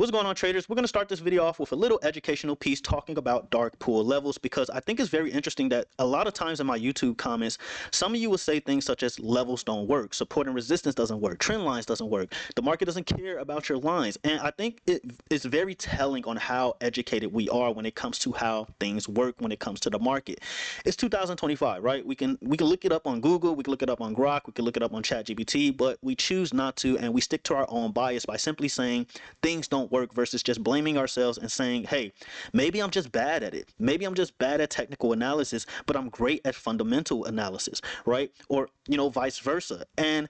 What's going on, traders? We're going to start this video off with a little educational piece talking about dark pool levels, because I think it's very interesting that a lot of times in my YouTube comments, some of you will say things such as levels don't work, support and resistance doesn't work, trend lines doesn't work, the market doesn't care about your lines. And I think it is very telling on how educated we are when it comes to how things work when it comes to the market. It's 2025, right? We can look it up on Google, we can look it up on Grok, we can look it up on ChatGPT, but we choose not to, and we stick to our own bias by simply saying things don't work versus just blaming ourselves and saying, hey, maybe I'm just bad at it. Maybe I'm just bad at technical analysis, but I'm great at fundamental analysis, right? Or, vice versa. And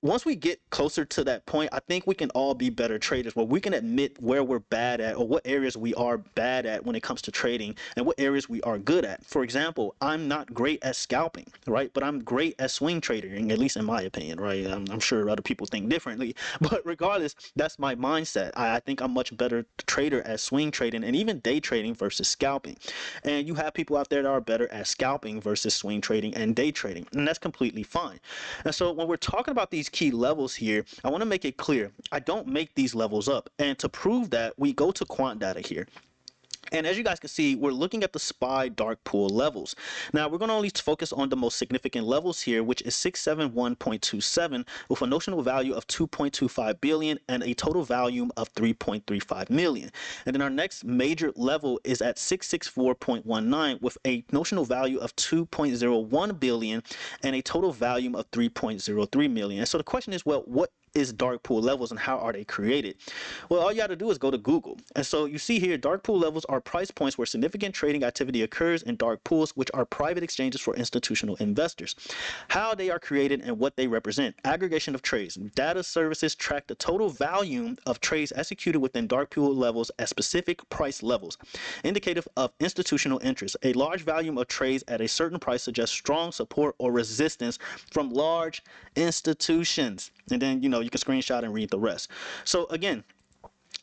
once we get closer to that point, I think we can all be better traders, where we can admit where we're bad at or what areas we are bad at when it comes to trading and what areas we are good at. For example, I'm not great at scalping, right? But I'm great at swing trading, at least in my opinion, right? I'm sure other people think differently, but regardless, that's my mindset. I think I'm much better trader at swing trading and even day trading versus scalping. And you have people out there that are better at scalping versus swing trading and day trading, and that's completely fine. And so when we're talking about these key levels here, I want to make it clear, I don't make these levels up. And to prove that, we go to quant data here. And as you guys can see, we're looking at the SPY dark pool levels. Now, we're going to only focus on the most significant levels here, which is 671.27 with a notional value of 2.25 billion and a total volume of 3.35 million. And then our next major level is at 664.19 with a notional value of 2.01 billion and a total volume of 3.03 million. And so the question is, well, what is dark pool levels and how are they created? Well, all you have to do is go to Google. And so you see here, dark pool levels are price points where significant trading activity occurs in dark pools, which are private exchanges for institutional investors. How they are created and what they represent: aggregation of trades. Data services track the total volume of trades executed within dark pool levels at specific price levels, indicative of institutional interest. A large volume of trades at a certain price suggests strong support or resistance from large institutions. And then, you can screenshot and read the rest. So again,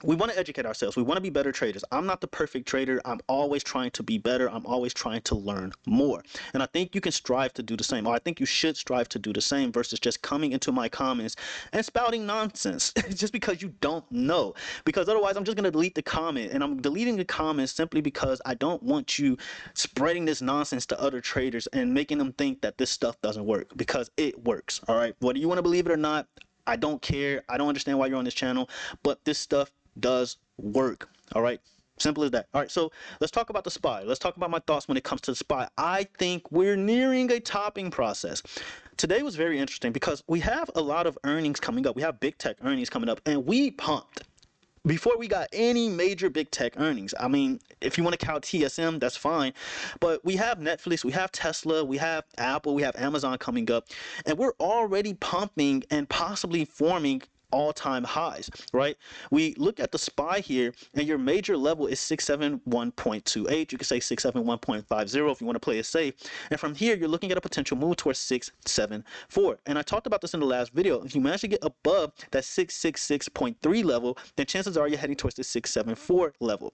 we want to educate ourselves. We want to be better traders. I'm not the perfect trader. I'm always trying to be better. I'm always trying to learn more. And I think you can strive to do the same, or I think you should strive to do the same versus just coming into my comments and spouting nonsense just because you don't know. Because otherwise, I'm just going to delete the comment. And I'm deleting the comments simply because I don't want you spreading this nonsense to other traders and making them think that this stuff doesn't work, because it works. All right. Whether you want to believe it or not, I don't care. I don't understand why you're on this channel, but this stuff does work. All right, simple as that. All right, so let's talk about the SPY. Let's talk about my thoughts when it comes to the SPY. I think we're nearing a topping process. Today was very interesting because we have a lot of earnings coming up. We have big tech earnings coming up, and we pumped before we got any major big tech earnings. I mean, if you want to count TSM, that's fine, but we have Netflix, we have Tesla, we have Apple, we have Amazon coming up, and we're already pumping and possibly forming all-time highs, right? We look at the SPY here, and your major level is 671.28. You can say 671.50 if you want to play it safe. And from here, you're looking at a potential move towards 674. And I talked about this in the last video. If you manage to get above that 666.3 level, then chances are you're heading towards the 674 level.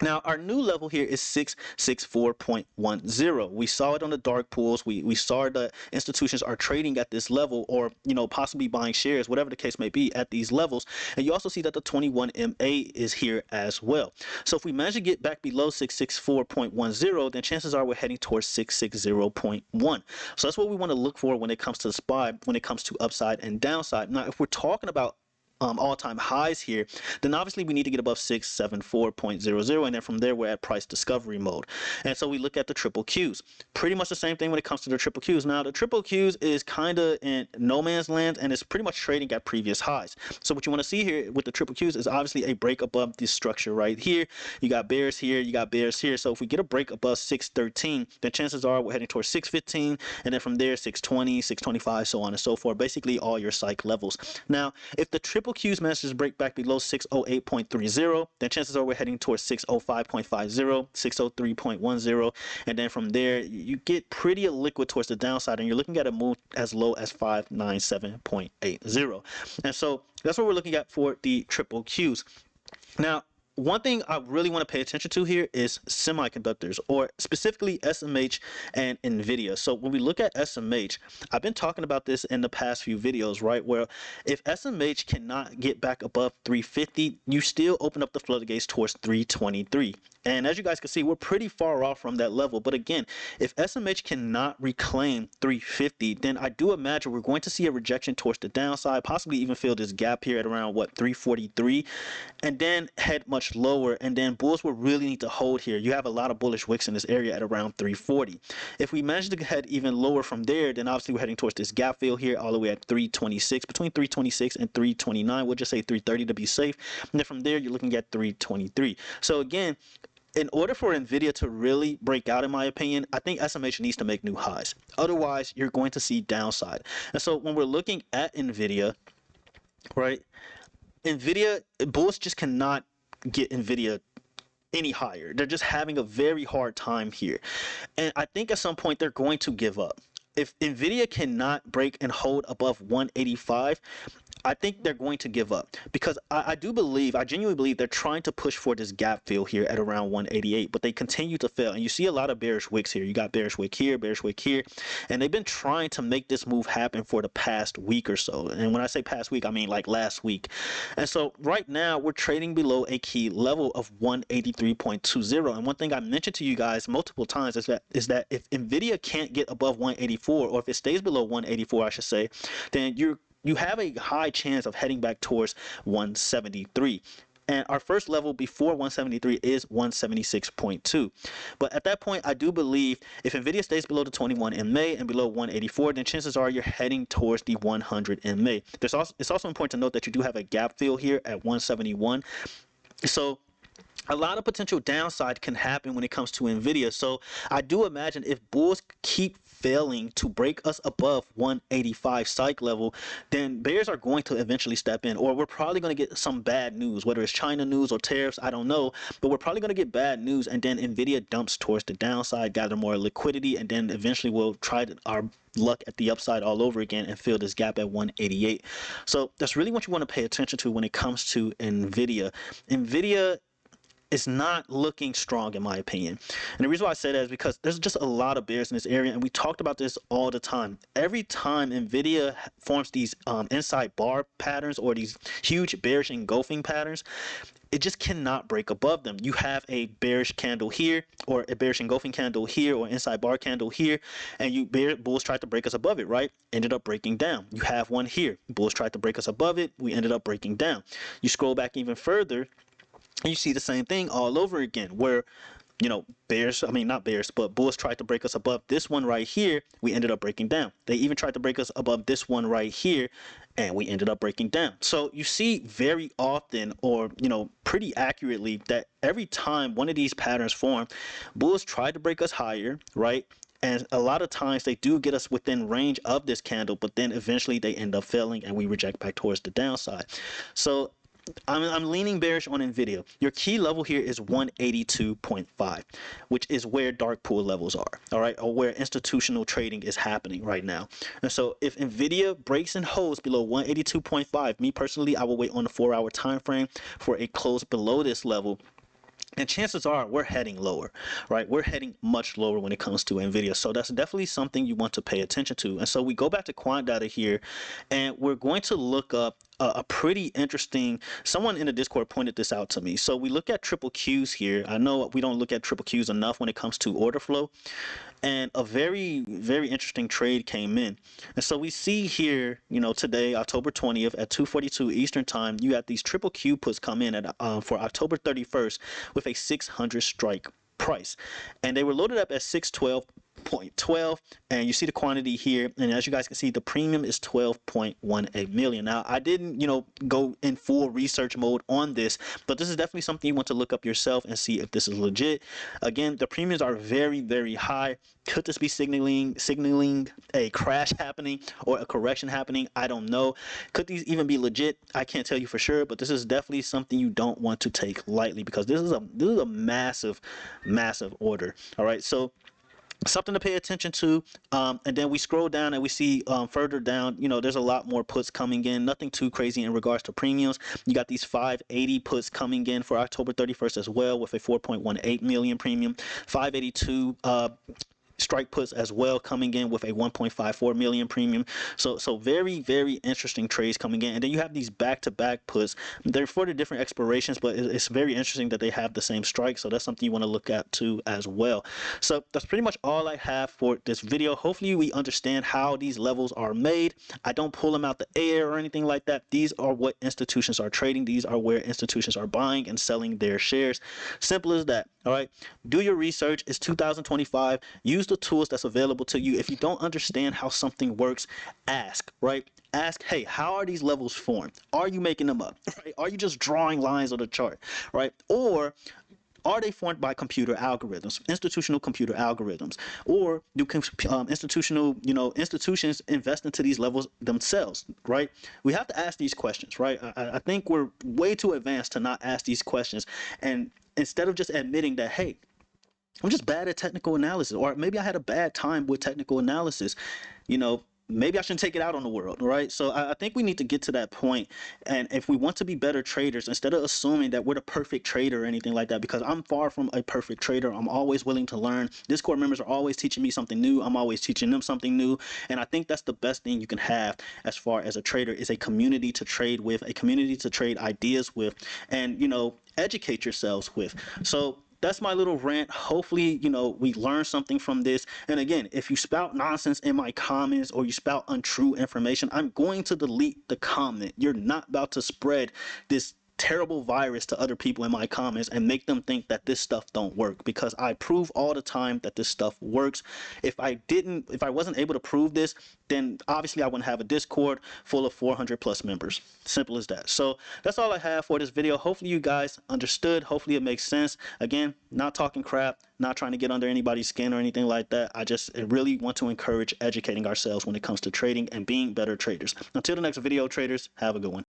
Now, our new level here is 664.10. We saw it on the dark pools. We saw that institutions are trading at this level, or possibly buying shares, whatever the case may be, at these levels. And you also see that the 21 MA is here as well. So if we manage to get back below 664.10, then chances are we're heading towards 660.1. So that's what we want to look for when it comes to the SPY, when it comes to upside and downside. Now, if we're talking about all-time highs here, then obviously we need to get above 674.00, and then from there we're at price discovery mode. And so we look at the triple Qs. Pretty much the same thing when it comes to the triple Qs. Now, the triple Qs is kind of in no man's land, and it's pretty much trading at previous highs. So what you want to see here with the triple Qs is obviously a break above this structure right here. You got bears here, you got bears here. So if we get a break above 613, then chances are we're heading towards 615, and then from there 620, 625, so on and so forth. Basically all your psych levels. Now, if the triple Qs managed to break back below 608.30, then chances are we're heading towards 605.50, 603.10, and then from there you get pretty liquid towards the downside, and you're looking at a move as low as 597.80. And so that's what we're looking at for the triple Qs. Now, one thing I really want to pay attention to here is semiconductors, or specifically SMH and Nvidia. So when we look at SMH, I've been talking about this in the past few videos, right? Where if SMH cannot get back above 350, you still open up the floodgates towards 323. And as you guys can see, we're pretty far off from that level. But again, if SMH cannot reclaim 350, then I do imagine we're going to see a rejection towards the downside, possibly even fill this gap here at around what, 343, and then head much lower. And then bulls will really need to hold here. You have a lot of bullish wicks in this area at around 340. If we manage to head even lower from there, then obviously we're heading towards this gap fill here all the way at 326, between 326 and 329. We'll just say 330 to be safe. And then from there, you're looking at 323. So again, in order for Nvidia to really break out, in my opinion, I think SMH needs to make new highs. Otherwise, you're going to see downside. And so when we're looking at Nvidia, right, Nvidia, bulls just cannot get Nvidia any higher. They're just having a very hard time here. And I think at some point they're going to give up. If Nvidia cannot break and hold above 185, I think they're going to give up, because I genuinely believe they're trying to push for this gap fill here at around 188, but they continue to fail. And you see a lot of bearish wicks here. You got bearish wick here, and they've been trying to make this move happen for the past week or so. And when I say past week, I mean like last week. And so right now we're trading below a key level of 183.20. And one thing I mentioned to you guys multiple times is that if Nvidia can't get above 184, or if it stays below 184, I should say, then you have a high chance of heading back towards 173. And our first level before 173 is 176.2. But at that point, I do believe if Nvidia stays below the 21 in May and below 184, then chances are you're heading towards the 100 in May. It's also important to note that you do have a gap fill here at 171. So a lot of potential downside can happen when it comes to Nvidia. So I do imagine if bulls keep failing to break us above 185 psych level, then bears are going to eventually step in, or we're probably going to get some bad news, whether it's China news or tariffs, I don't know, but we're probably going to get bad news, and then Nvidia dumps towards the downside, gather more liquidity, and then eventually we'll try our luck at the upside all over again and fill this gap at 188. So that's really what you want to pay attention to when it comes to Nvidia. Nvidia is not looking strong, in my opinion. And the reason why I say that is because there's just a lot of bears in this area, and we talked about this all the time. Every time Nvidia forms these inside bar patterns, or these huge bearish engulfing patterns, it just cannot break above them. You have a bearish candle here, or a bearish engulfing candle here, or inside bar candle here, and bulls tried to break us above it, right? Ended up breaking down. You have one here. Bulls tried to break us above it. We ended up breaking down. You scroll back even further, and you see the same thing all over again, where, you know, not bears, but bulls tried to break us above this one right here. We ended up breaking down. They even tried to break us above this one right here, and we ended up breaking down. So you see very often, or, you know, pretty accurately, that every time one of these patterns form, bulls try to break us higher, right? And a lot of times they do get us within range of this candle, but then eventually they end up failing and we reject back towards the downside. So I'm leaning bearish on Nvidia. Your key level here is 182.5, which is where dark pool levels are, all right, or where institutional trading is happening right now. And so if Nvidia breaks and holds below 182.5, me personally, I will wait on the 4-hour time frame for a close below this level. And chances are we're heading lower, right? We're heading much lower when it comes to Nvidia. So that's definitely something you want to pay attention to. And so we go back to quant data here, and we're going to look up a pretty interesting, someone in the Discord pointed this out to me. So we look at triple Qs here. I know we don't look at triple Qs enough when it comes to order flow. And a very, very interesting trade came in. And so we see here, you know, today, October 20th at 2:42 Eastern time, you got these triple Q puts come in at for October 31st with a 600 strike price. And they were loaded up at 612.12, and you see the quantity here, and as you guys can see, the premium is 12.18 million. Now I didn't, you know, go in full research mode on this, but this is definitely something you want to look up yourself and see if this is legit. Again, the premiums are very, very high. Could this be signaling a crash happening or a correction happening? I don't know. Could these even be legit? I can't tell you for sure, but this is definitely something you don't want to take lightly, because this is a massive order. All right, so something to pay attention to. And then we scroll down and we see further down, there's a lot more puts coming in. Nothing too crazy in regards to premiums. You got these 580 puts coming in for October 31st as well, with a 4.18 million premium. 582 strike puts as well coming in with a 1.54 million premium. So very, very interesting trades coming in. And then you have these back-to-back puts. They're for the different expirations, but it's very interesting that they have the same strike. So that's something you want to look at too as well. So that's pretty much all I have for this video. Hopefully we understand how these levels are made. I don't pull them out the air or anything like that. These are what institutions are trading. These are where institutions are buying and selling their shares. Simple as that. All right, do your research. It's 2025. Use the tools that's available to you. If you don't understand how something works, ask, right? Ask, hey, how are these levels formed? Are you making them up? Right? Are you just drawing lines on the chart, right? Or are they formed by computer algorithms, institutional computer algorithms, or do institutions invest into these levels themselves, right? We have to ask these questions, right? I think we're way too advanced to not ask these questions, and instead of just admitting that, hey, I'm just bad at technical analysis, or maybe I had a bad time with technical analysis, maybe I shouldn't take it out on the world, right? So I think we need to get to that point. And if we want to be better traders, instead of assuming that we're the perfect trader or anything like that, because I'm far from a perfect trader, I'm always willing to learn. Discord members are always teaching me something new. I'm always teaching them something new. And I think that's the best thing you can have as far as a trader, is a community to trade with, a community to trade ideas with, and, educate yourselves with. So that's my little rant. Hopefully, we learn something from this. And again, if you spout nonsense in my comments or you spout untrue information, I'm going to delete the comment. You're not about to spread this terrible virus to other people in my comments and make them think that this stuff don't work, because I prove all the time that this stuff works. If I wasn't able to prove this, then obviously I wouldn't have a Discord full of 400 plus members. Simple as that. So that's all I have for this video. Hopefully you guys understood. Hopefully it makes sense. Again, not talking crap, not trying to get under anybody's skin or anything like that. I just really want to encourage educating ourselves when it comes to trading and being better traders. Until the next video, traders, have a good one.